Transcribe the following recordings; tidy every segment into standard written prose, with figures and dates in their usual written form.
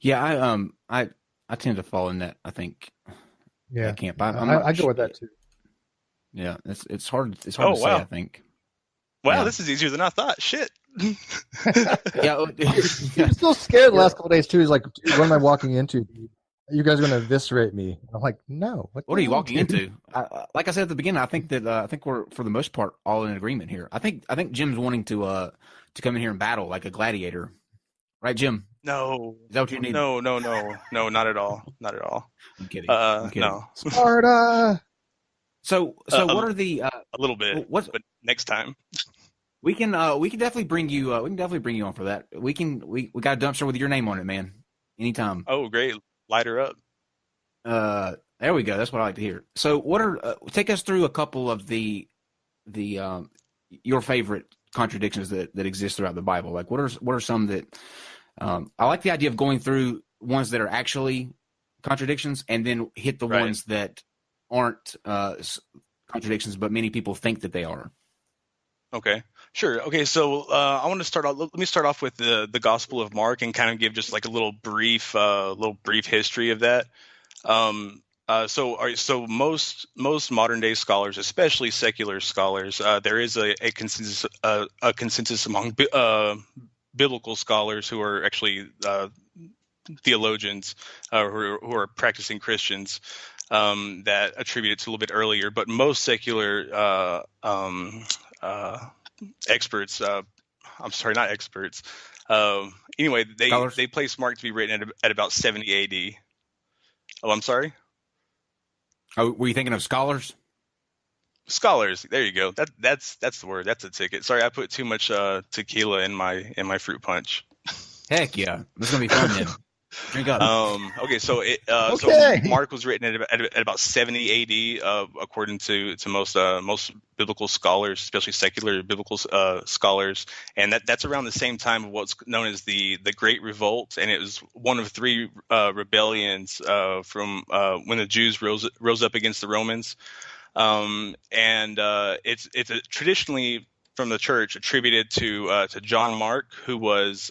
Yeah, I tend to fall in that. I think Yeah, that camp. I'm I not. go with that too. Yeah, it's hard. It's hard Oh to say. I wow, think. wow, Yeah. this is easier than I thought. Shit. Yeah. He was so scared the We're, last couple of days too. He's like, "Dude, what am I walking into? You guys are going to eviscerate me." And I'm like, "No, what what the are you hell, walking dude?" into? Like I said at the beginning, I think we're for the most part all in agreement here. I think Jim's wanting to come in here and battle like a gladiator, right, Jim? No, Is that what you need? no, not at all, not at all. I'm kidding. I'm kidding. No, Sparta. So a what are the little bit, what but next time. we can definitely bring you we can definitely bring you on for that. We got a dumpster with your name on it, man. Anytime. Oh, great, light her up. There we go. That's what I like to hear. So what are take us through a couple of the your favorite contradictions that exist throughout the Bible. Like what are some that I like the idea of going through ones that are actually contradictions and then hit the Right. ones that aren't contradictions, but many people think that they are. Okay, sure. Okay, so I want to start off. Let me start off with the Gospel of Mark and kind of give just like a little brief history of that. So most modern day scholars, especially secular scholars, there is a consensus among biblical scholars who are actually theologians who are practicing Christians that attribute it to a little bit earlier. But most secular experts, I'm sorry, not experts. Anyway, Scholars? they place Mark to be written at about 70 A.D. Oh, I'm sorry. Oh, were you thinking of scholars? Scholars. There you go. That's the word. That's a ticket. Sorry, I put too much tequila in my fruit punch. Heck yeah. This is gonna be fun then. Drink up. Okay, so Okay. Mark was written at about 70 A.D. According to most biblical scholars, especially secular biblical scholars, and that's around the same time of what's known as the Great Revolt, and it was one of three rebellions from when the Jews rose up against the Romans. It's traditionally from the church attributed to John Mark, who was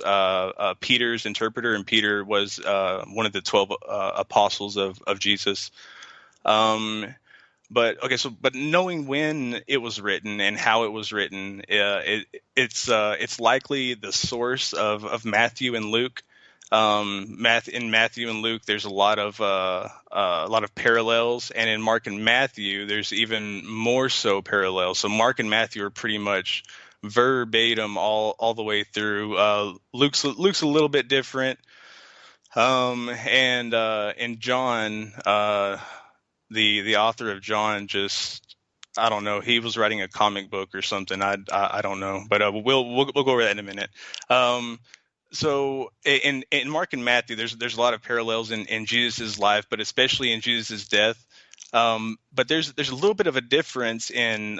Peter's interpreter, and Peter was one of the 12 apostles of Jesus. But knowing when it was written and how it was written, it's likely the source of Matthew and Luke. In Matthew and Luke, there's a lot of parallels, and in Mark and Matthew, there's even more so parallels. So Mark and Matthew are pretty much verbatim all the way through. Luke's a little bit different, and John, the author of John, just I don't know. He was writing a comic book or something. I don't know, but we'll go over that in a minute. So in Mark and Matthew, there's a lot of parallels in Jesus' life, but especially in Jesus' death. But there's a little bit of a difference in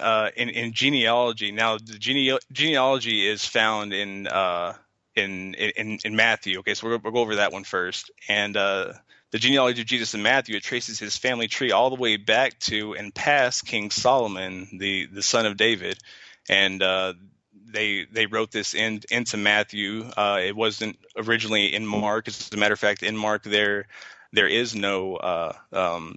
genealogy. Now, the genealogy is found in Matthew. Okay, so we'll go over that one first. And the genealogy of Jesus in Matthew, it traces his family tree all the way back to and past King Solomon, the son of David. And they wrote this into Matthew. It wasn't originally in Mark. As a matter of fact, in Mark there is no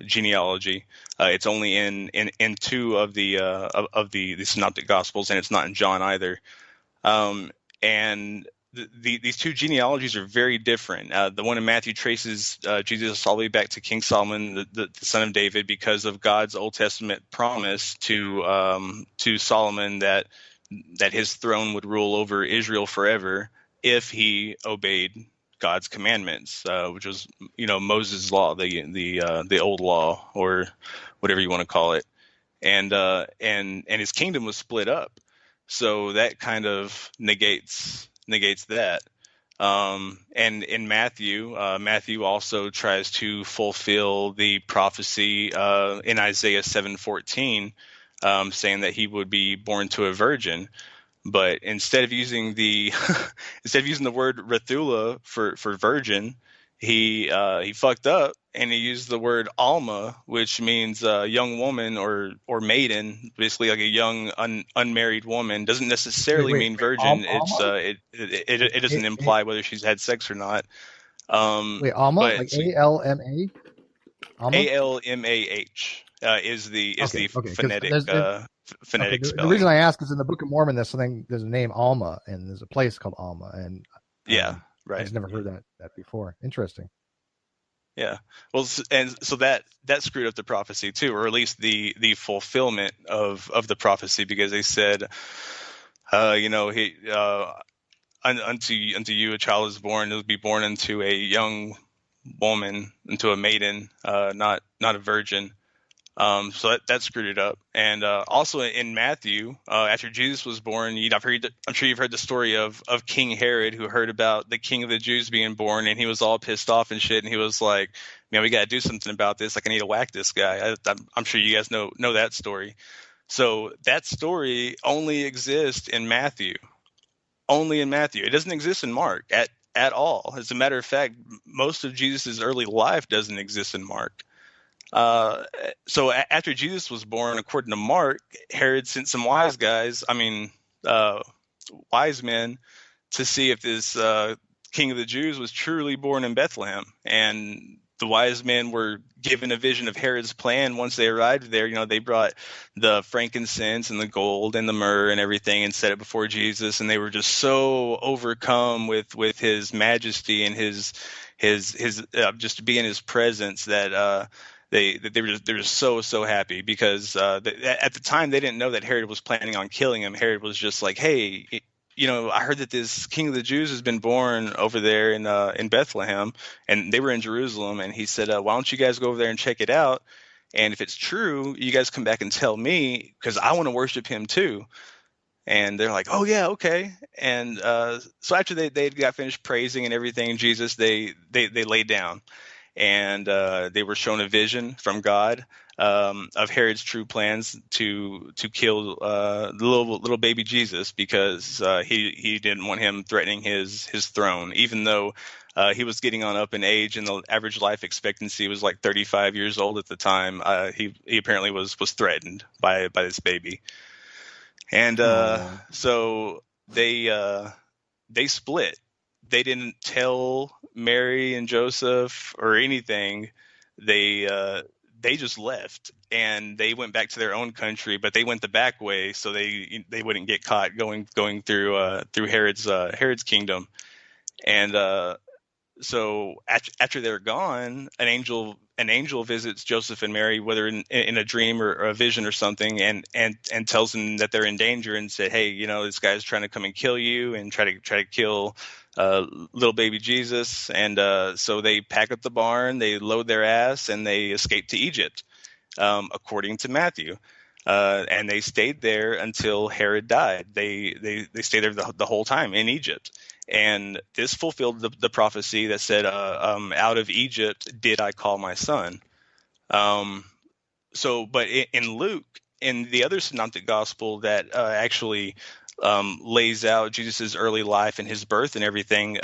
genealogy. It's only in two of the synoptic gospels, and it's not in John either. And these two genealogies are very different. The one in Matthew traces Jesus all the way back to King Solomon, the son of David, because of God's Old Testament promise to Solomon that his throne would rule over Israel forever if he obeyed God's commandments, which was Moses' law, the old law, or whatever you want to call it, and his kingdom was split up, so that kind of negates that. And in Matthew, Matthew also tries to fulfill the prophecy in Isaiah 7:14, saying that he would be born to a virgin. But instead of using the word Rathula for virgin, he fucked up and he used the word Alma, which means young woman or maiden, basically like a young unmarried woman. Doesn't Wait, necessarily wait, mean wait. virgin. Alma? It doesn't Hey, imply whether she's had sex or not. Wait, Alma, But like ALMA, Alma. ALMAH is Okay, the okay, because phonetic there's okay. The reason spelling. I ask is in the Book of Mormon, there's a name Alma, and there's a place called Alma, and Yeah, I right. just never heard that before. Interesting. Yeah. Well, and so that screwed up the prophecy too, or at least the fulfillment of the prophecy, because they said, he unto you a child is born, he'll be born into a young woman, into a maiden, not a virgin. So that screwed it up. And also in Matthew, after Jesus was born, I'm sure you've heard the story of King Herod, who heard about the King of the Jews being born, and he was all pissed off and shit. And he was like, "Man, we got to do something about this. Like, I need to whack this guy." I'm sure you guys know that story. So that story only exists in Matthew. Only in Matthew. It doesn't exist in Mark at all. As a matter of fact, most of Jesus' early life doesn't exist in Mark. So after Jesus was born, according to Mark, Herod sent some wise men to see if this king of the Jews was truly born in Bethlehem. And the wise men were given a vision of Herod's plan. Once they arrived there, they brought the frankincense and the gold and the myrrh and everything and set it before Jesus. And they were just so overcome with his majesty and his just to be in his presence that they were just so happy, because at the time they didn't know that Herod was planning on killing him. Herod was just like, "Hey, I heard that this King of the Jews has been born over there in Bethlehem," and they were in Jerusalem. And he said, "Why don't you guys go over there and check it out? And if it's true, you guys come back and tell me, because I want to worship him too." And they're like, "Oh yeah, okay." And so after they got finished praising and everything, Jesus, they laid down, and they were shown a vision from God of Herod's true plans to kill the little baby Jesus, because he didn't want him threatening his throne, even though he was getting on up in age, and the average life expectancy was like 35 years old at the time. He apparently was threatened by this baby, and so they split. They didn't tell Mary and Joseph or anything. They just left, and they went back to their own country, but they went the back way so they wouldn't get caught going through Herod's kingdom. And so after they're gone, an angel visits Joseph and Mary, whether in a dream or a vision or something, and tells them that they're in danger, and said, "Hey, this guy's trying to come and kill you and try to kill little baby Jesus." And so they pack up the barn, they load their ass, and they escape to Egypt, according to Matthew. And they stayed there until Herod died. They stayed there the whole time in Egypt. And this fulfilled the prophecy that said, "Out of Egypt did I call my son." But in Luke, in the other synoptic gospel that actually lays out Jesus' early life and his birth and everything,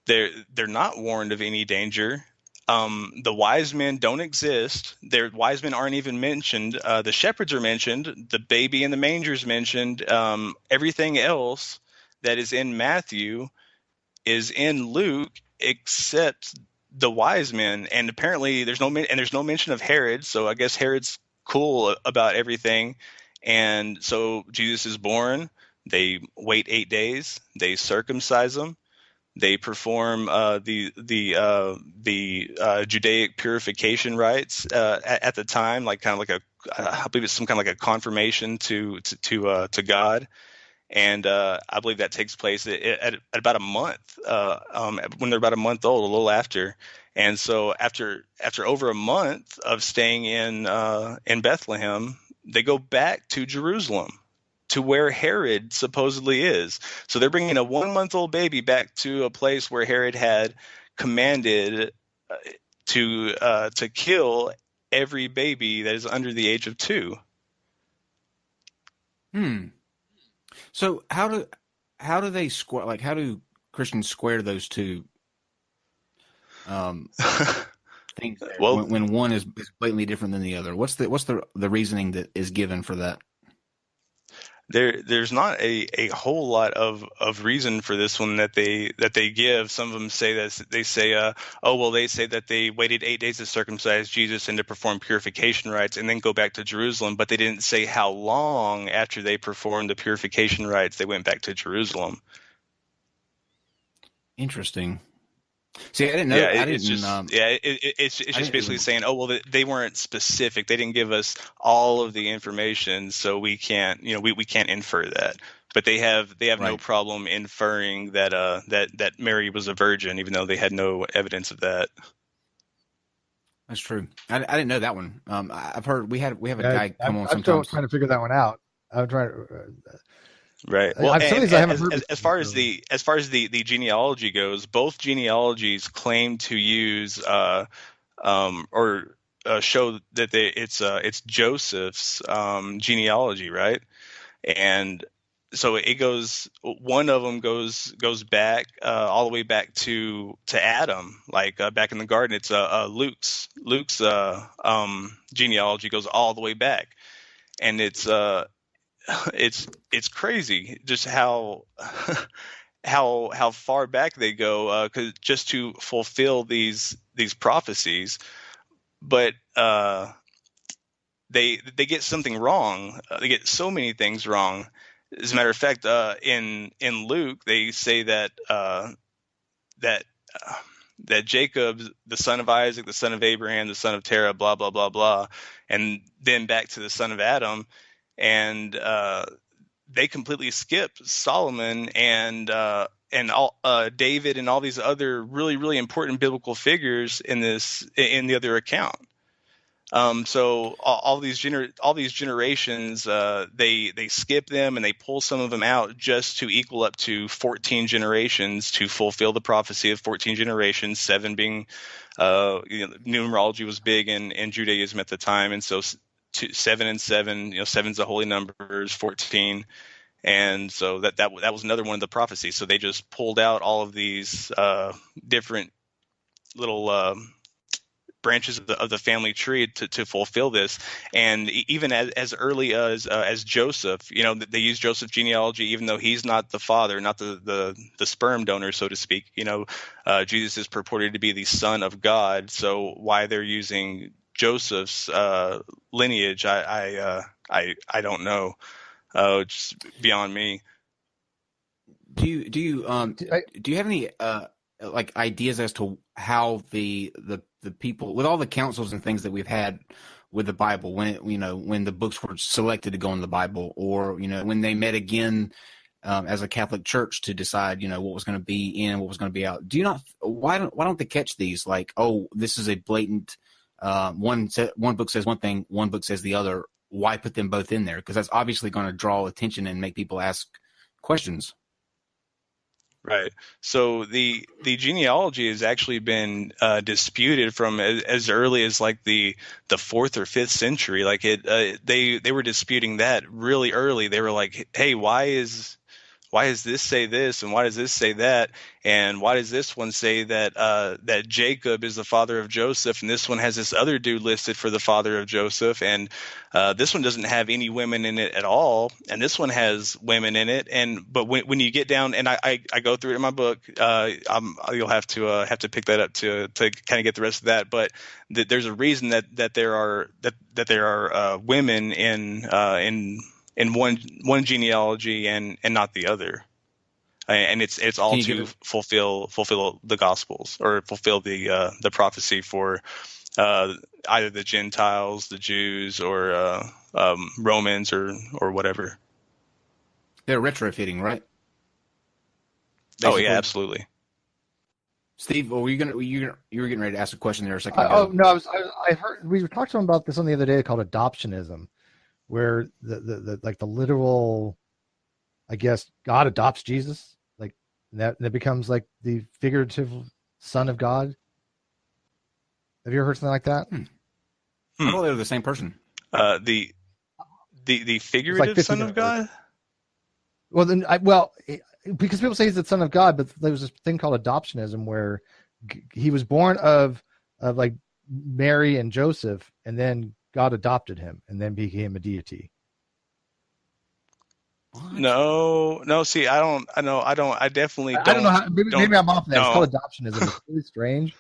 they're not warned of any danger. The wise men don't exist. Their wise men aren't even mentioned. The shepherds are mentioned. The baby in the manger is mentioned. Everything else that is in Matthew is in Luke, except the wise men. And apparently there's no mention of Herod. So I guess Herod's cool about everything. And so Jesus is born. They wait 8 days. They circumcise him. They perform the Judaic purification rites at the time, like kind of like I believe it's some kind of like a confirmation to God. And I believe that takes place at about a month, when they're about a month old, a little after. And so after over a month of staying in Bethlehem, they go back to Jerusalem, to where Herod supposedly is. So they're bringing a 1-month-old baby back to a place where Herod had commanded to kill every baby that is under the age of 2. So how do they square, like, how do Christians square those two things there, Well, when one is blatantly different than the other? What's the reasoning that is given for that? There's not a whole lot of reason for this one that they give. Some of them say that they say, they say that they waited 8 days to circumcise Jesus and to perform purification rites and then go back to Jerusalem, but they didn't say how long after they performed the purification rites they went back to Jerusalem. Interesting. See, I didn't know. Yeah, I it's didn't. it's just basically saying, they weren't specific. They didn't give us all of the information, so we can't, we can't infer that. But they have no Right. problem inferring that that Mary was a virgin, even though they had no evidence of that. That's true. I didn't know that one. I've heard we have a guy come on I'm still sometimes. trying to figure that one out. I'm trying to. Right. Well, Some of these I haven't heard. as far as the genealogy goes, both genealogies claim to use or show that it's Joseph's genealogy, right? And so it goes. One of them goes back all the way back to Adam, like back in the garden. It's Luke's genealogy goes all the way back, and it's crazy just how how far back they go, 'cause just to fulfill these prophecies. But they get something wrong. They get so many things wrong. As a matter of fact, in Luke, they say that that that Jacob, the son of Isaac, the son of Abraham, the son of Terah, blah blah blah blah, and then back to the son of Adam, and they completely skip Solomon and all David and all these other really really important biblical figures in the other account. So all these generations, they skip them and they pull some of them out just to equal up to 14 generations to fulfill the prophecy of 14 generations. 7 being, numerology was big in Judaism at the time, and so 7 and 7, 7's the holy numbers, 14. And so that was another one of the prophecies. So they just pulled out all of these different little branches of the family tree to fulfill this. And even as early as Joseph, they use Joseph's genealogy, even though he's not the father, not the sperm donor, so to speak. Jesus is purported to be the son of God. So why they're using Joseph's lineage, I don't know. Just beyond me. Do you have any like ideas as to how the people, with all the councils and things that we've had with the Bible, when when the books were selected to go in the Bible, or when they met again as a Catholic Church to decide what was going to be in and what was going to be out, why don't they catch these, like, oh, this is a blatant one book says one thing, one book says the other, why put them both in there? Because that's obviously going to draw attention and make people ask questions. Right. So the genealogy has actually been disputed from as early as like the 4th or 5th century. Like they were disputing that really early. They were like, hey, why does this say this, and why does this say that, and why does this one say that that Jacob is the father of Joseph, and this one has this other dude listed for the father of Joseph, and this one doesn't have any women in it at all, and this one has women in it. But when you get down, and I go through it in my book, you'll have to pick that up to kind of get the rest of that. But there's a reason that there are women in one genealogy and not the other, and it's all to fulfill the Gospels, or fulfill the prophecy for either the Gentiles, the Jews, or Romans, or whatever. They're retrofitting, right? Basically. Oh yeah, absolutely. Steve, were you were getting ready to ask a question there a second ago? No, I heard we talked to him about this on the other day, called adoptionism, where the like the literal, I guess, God adopts Jesus, like that becomes like the figurative son of God. Have you ever heard something like that? I thought they were the same person. The figurative son of God. Well, because people say he's the son of God, but there was this thing called adoptionism where he was born of like Mary and Joseph, and then God adopted him and then became a deity. What? No. See, I definitely don't. I don't know how. Maybe I'm off that. It's No. called adoptionism. It's really strange.